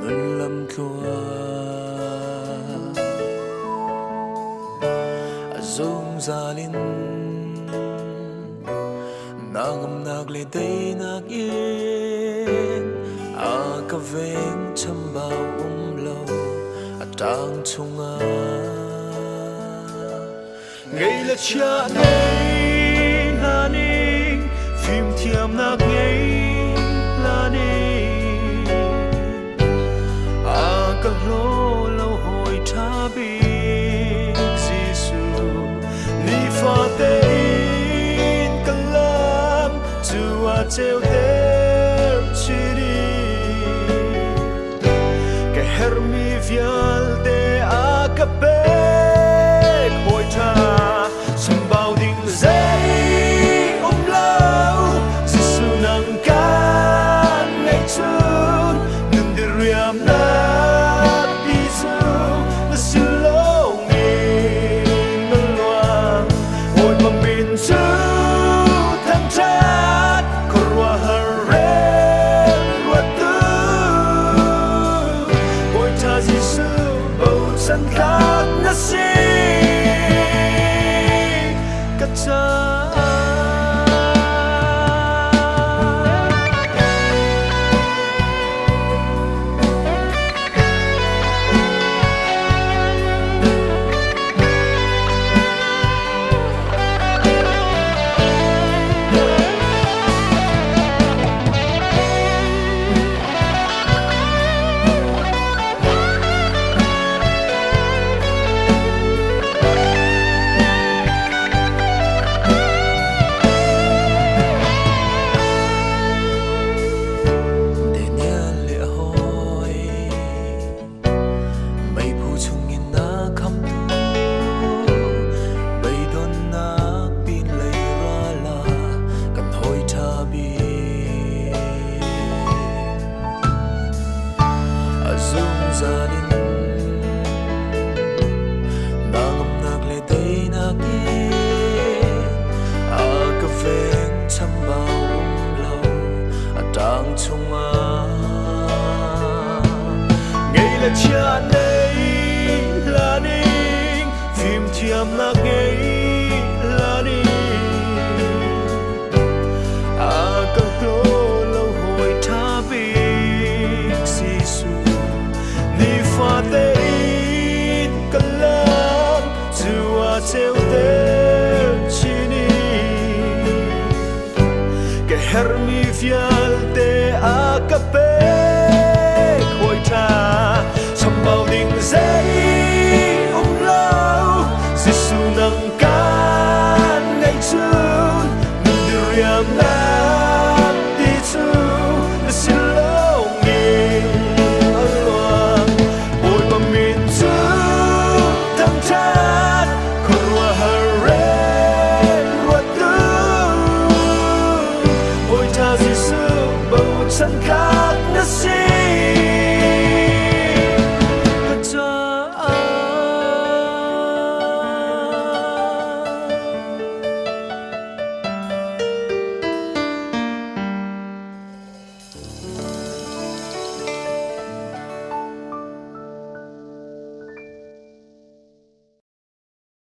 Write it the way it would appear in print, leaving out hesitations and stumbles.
ngân lâm thua zong za lin nagam nagle day nag in ka veng cham bao lo atang chunga ngày là cha nay là ninh phim thiam nag ngày là ninh ka lo lâu hồi tha bi Giêsu ni pha te in ka lam chu a treo te chi đi cái hermi vial te a ka pe hồi tha sum bao ding dây lâu Giêsu nang can ngày chun nun de riam na sân khắc na si cất cha gia đình nagam nagle day nag in ka veng cham bao lo atang chunga ngày là cha nay là ninh phim thiam nag ngày là ninh ka lo lâu hồi tha bi Giêsu pha te in ka lam chu a treo te chi ni cái hermi vial te a ka pe khoi tha cham bao ding dây lâu Giêsu nang can ngày chun nun de riam na ti chu na sin lo ngi sân khắc